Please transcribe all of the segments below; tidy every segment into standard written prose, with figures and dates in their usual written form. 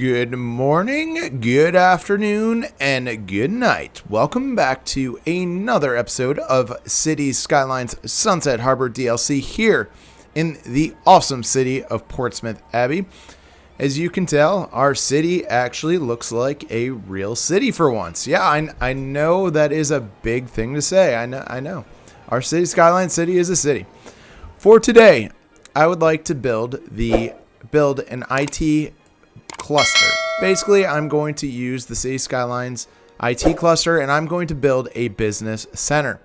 Good morning, good afternoon, and good night. Welcome back to another episode of Cities Skylines Sunset Harbor DLC here in the awesome city of Portsmouth, Abbey. As you can tell, our city actually looks like a real city for once. Yeah, I know that is a big thing to say. I know. Our city, Skyline City, is a city. For today, I would like to build an IT cluster. Basically, I'm going to use the City Skylines IT cluster and I'm going to build a business center.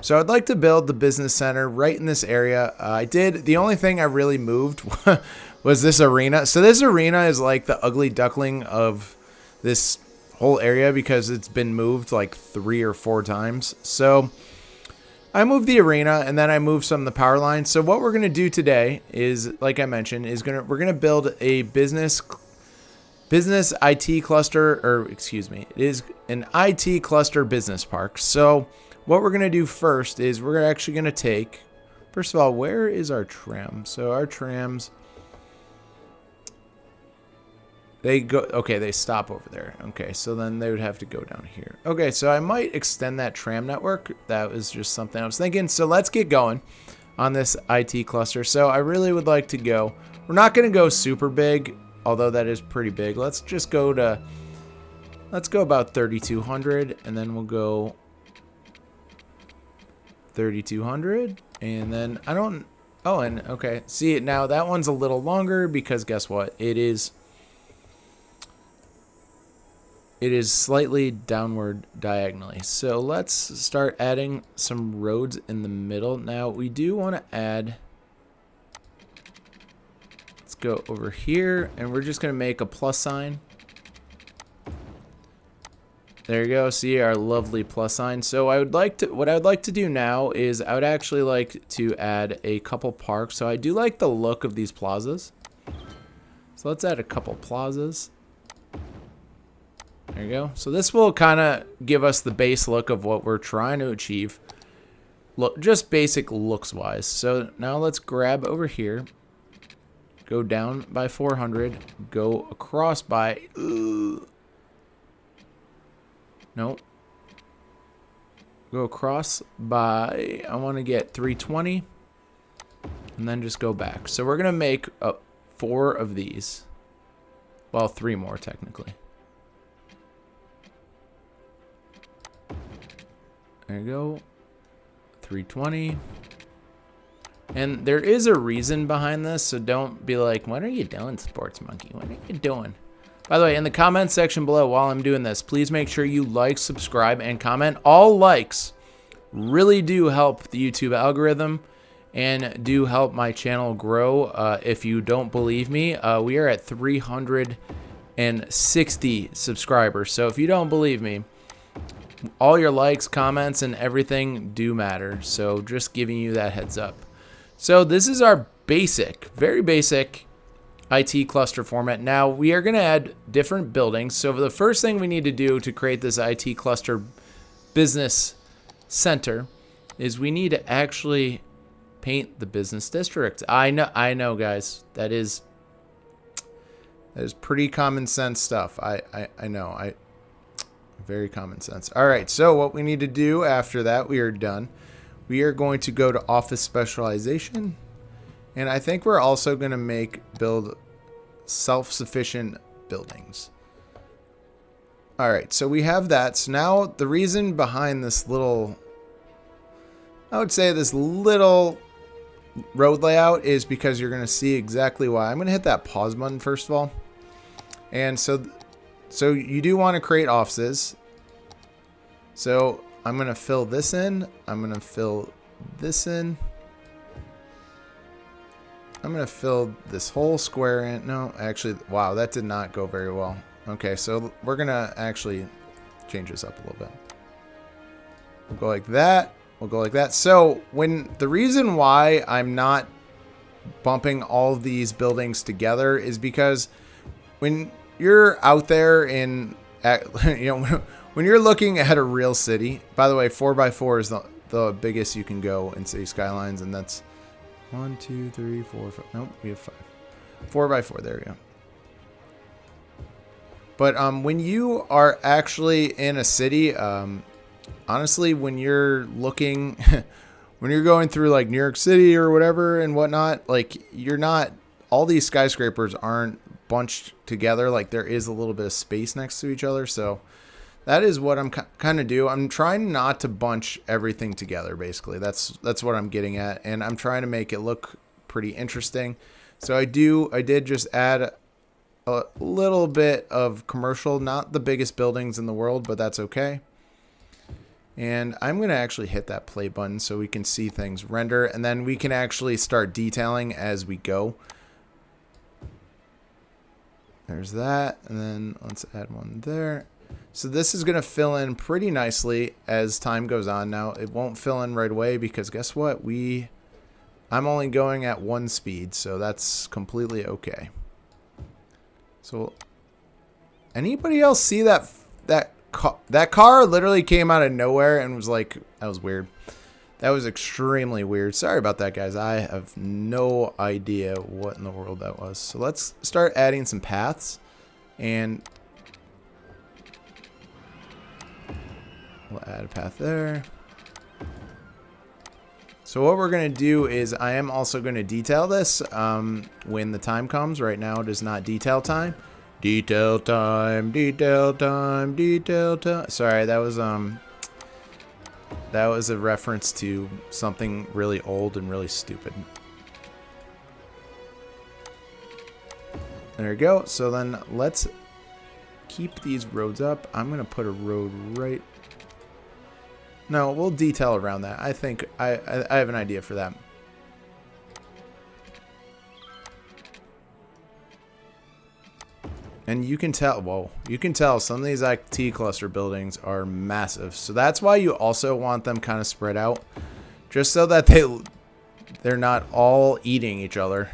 So I'd like to build the business center right in this area. The only thing I really moved was this arena. So this arena is like the ugly duckling of this whole area because it's been moved like 3 or 4 times. So I moved the arena and then I moved some of the power lines. So what we're going to do today is, like I mentioned, we're going to build a business IT cluster, or excuse me, it is an IT cluster business park. So what we're going to do first is we're actually going to take, first of all, where is our tram? So our trams, they stop over there. Okay, so then they would have to go down here. Okay, so I might extend that tram network. That was just something I was thinking. So let's get going on this IT cluster. So I really would like to go, we're not going to go super big, although that is pretty big. Let's go about 3,200, and then we'll go 3,200, and then okay. See, now that one's a little longer because guess what? It is slightly downward diagonally. So let's start adding some roads in the middle. Now we do want to add, let's go over here and we're just going to make a plus sign. There you go. See our lovely plus sign. So what I would like to do now is I would actually like to add a couple parks. So I do like the look of these plazas. So let's add a couple plazas. There you go. So this will kind of give us the base look of what we're trying to achieve. Look, just basic looks wise. So now let's grab over here. Go down by 400. Go across by... Nope. Go across by... I want to get 320. And then just go back. So we're going to make 4 of these. Well, 3 more technically. There you go. 320. And there is a reason behind this, so don't be like, what are you doing, Sports Monkey? What are you doing? By the way, in the comment section below while I'm doing this, please make sure you like, subscribe, and comment. All likes really do help the YouTube algorithm and do help my channel grow. If you don't believe me, we are at 360 subscribers. So if you don't believe me, all your likes, comments, and everything do matter. So just giving you that heads up. So this is our basic, very basic IT cluster format. Now we are going to add different buildings. So the first thing we need to do to create this IT cluster business center is we need to actually paint the business district. I know, guys. That is pretty common sense stuff. I know. Very common sense. All right, so what we need to do after that, we are done. We are going to go to office specialization. And I think we're also going to build self-sufficient buildings. All right, so we have that. So now the reason behind this little, I would say this little road layout is because you're going to see exactly why. I'm going to hit that pause button first of all. And so you do want to create offices. So I'm going to fill this in. I'm going to fill this in. I'm going to fill this whole square in. No, actually, wow, that did not go very well. Okay, so we're going to actually change this up a little bit. We'll go like that. We'll go like that. So the reason why I'm not bumping all of these buildings together is because when you're out there when you're looking at a real city, by the way, 4x4 is the biggest you can go in City Skylines, and that's 1, 2, 3, 4, 5. Nope, we have 5. 4x4, there we go. But when you are actually in a city, honestly, when you're looking, when you're going through like New York City or whatever and whatnot, like you're not, all these skyscrapers aren't bunched together. Like there is a little bit of space next to each other. So that is what I'm kind of do. I'm trying not to bunch everything together. Basically, that's what I'm getting at, and I'm trying to make it look pretty interesting. So I did just add a little bit of commercial, not the biggest buildings in the world, but that's okay. And I'm going to actually hit that play button so we can see things render, and then we can actually start detailing as we go. There's that, and then let's add one there. So this is going to fill in pretty nicely as time goes on. Now, it won't fill in right away because guess what? I'm only going at 1 speed, so that's completely okay. So, anybody else see that car literally came out of nowhere and was like, that was weird. That was extremely weird. Sorry about that, guys. I have no idea what in the world that was. So let's start adding some paths, and we'll add a path there. So what we're going to do is I am also going to detail this when the time comes. Right now it is not detail time. Detail time, detail time, detail time. Sorry, that was a reference to something really old and really stupid. There we go. So then let's keep these roads up. I'm going to put a road right. No, we'll detail around that. I think I have an idea for that. And you can tell, whoa, you can tell some of these IT cluster buildings are massive. So that's why you also want them kind of spread out, just so that they're not all eating each other.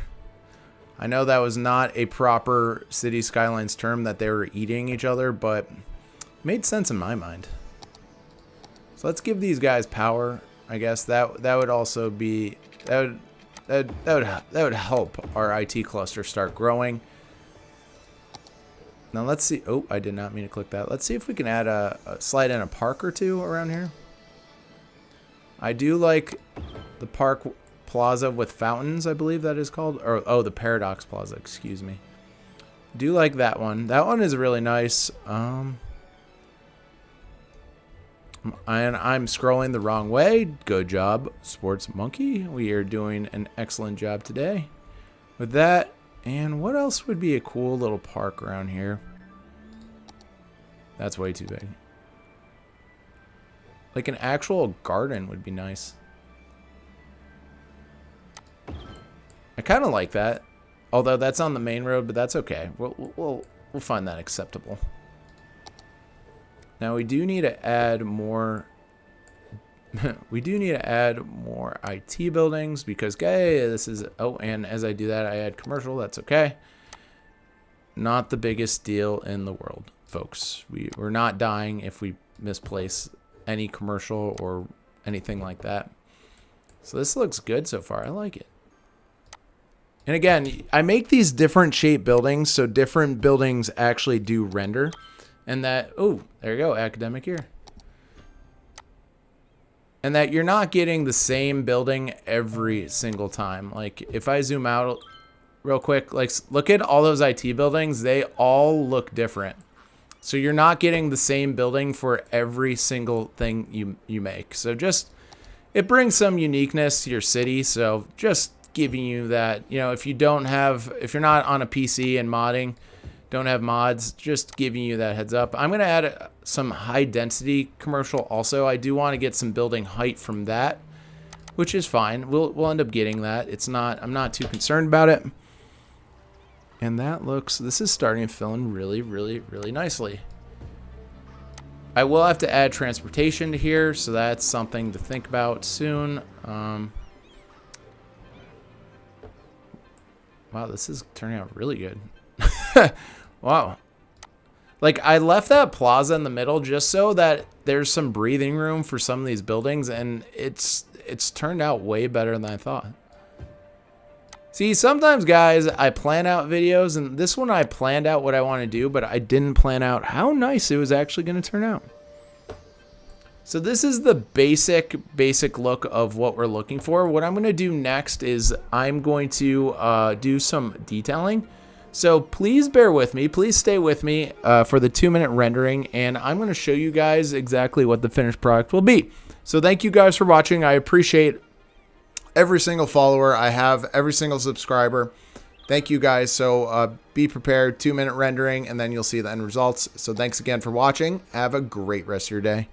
I know that was not a proper City Skylines term, that they were eating each other, but it made sense in my mind. So let's give these guys power. I guess that would also be that would help our IT cluster start growing. Now let's see. Oh, I did not mean to click that. Let's see if we can add a slide in a park or two around here. I do like the park plaza with fountains, I believe that is called. Or oh, the Paradox Plaza, excuse me. Do like that one. That one is really nice. And I'm scrolling the wrong way. Good job, Sports Monkey. We are doing an excellent job today with that. And what else would be a cool little park around here? That's way too big. Like an actual garden would be nice. I kind of like that. Although that's on the main road, but that's okay. We'll find that acceptable. Now we do need to add more. We do need to add more IT buildings because, hey, this is. Oh, and as I do that, I add commercial. That's okay. Not the biggest deal in the world, folks. We're not dying if we misplace any commercial or anything like that. So this looks good so far. I like it. And again, I make these different shape buildings so different buildings actually do render. And that, oh, there you go, academic year. And that you're not getting the same building every single time. Like, if I zoom out real quick, like, look at all those IT buildings. They all look different. So you're not getting the same building for every single thing you make. So just, it brings some uniqueness to your city. So just giving you that, you know, if you're not on a PC and modding, don't have mods, just giving you that heads up. I'm going to add some high density commercial also. I do want to get some building height from that, which is fine. We'll end up getting that. I'm not too concerned about it. And this is starting to fill in really, really, really nicely. I will have to add transportation to here, so that's something to think about soon. Wow, this is turning out really good. Wow. Like, I left that plaza in the middle just so that there's some breathing room for some of these buildings, and it's turned out way better than I thought. See, sometimes, guys, I plan out videos, and this one I planned out what I want to do, but I didn't plan out how nice it was actually going to turn out. So this is the basic look of what we're looking for. What I'm going to do next is I'm going to do some detailing. So please bear with me. Please stay with me for the 2-minute rendering, and I'm going to show you guys exactly what the finished product will be. So thank you guys for watching. I appreciate every single follower I have, every single subscriber. Thank you guys. So be prepared, 2-minute rendering, and then you'll see the end results. So thanks again for watching. Have a great rest of your day.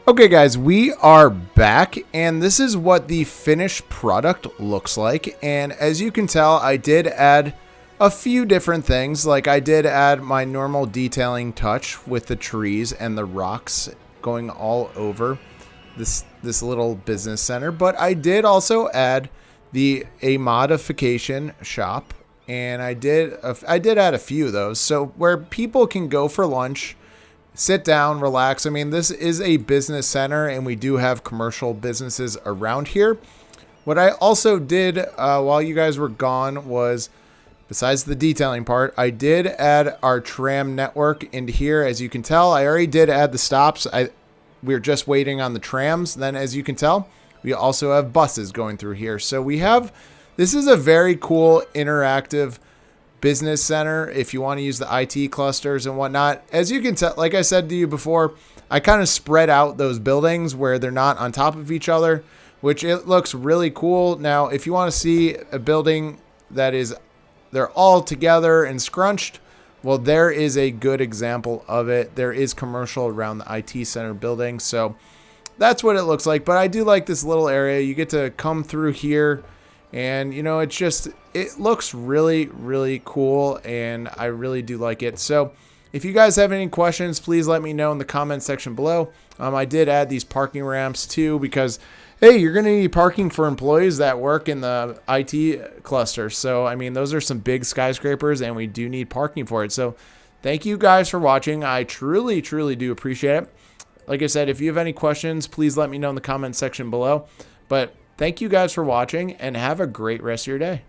Okay guys, we are back, and this is what the finished product looks like. And as you can tell, I did add a few different things. Like I did add my normal detailing touch with the trees and the rocks going all over this little business center, but I did also add a modification shop, and I did add a few of those, so where people can go for lunch, sit down, relax. I mean, this is a business center, and we do have commercial businesses around here. What I also did while you guys were gone was, besides the detailing part, I did add our tram network into here. As you can tell, I already did add the stops. We're just waiting on the trams. Then, as you can tell, we also have buses going through here. So this is a very cool interactive business center if you want to use the IT clusters and whatnot. As you can tell, like I said to you before, I kind of spread out those buildings where they're not on top of each other, which it looks really cool. Now, if you want to see a building that they're all together and scrunched, well, there is a good example of it. There is commercial around the IT center building. So that's what it looks like. But I do like this little area. You get to come through here, and you know, it looks really, really cool, and I really do like it. So if you guys have any questions, please let me know in the comment section below. I did add these parking ramps too, because hey, you're going to need parking for employees that work in the IT cluster. So I mean, those are some big skyscrapers, and we do need parking for it. So thank you guys for watching. I truly, truly do appreciate it. Like I said, if you have any questions, please let me know in the comment section below. But thank you guys for watching, and have a great rest of your day.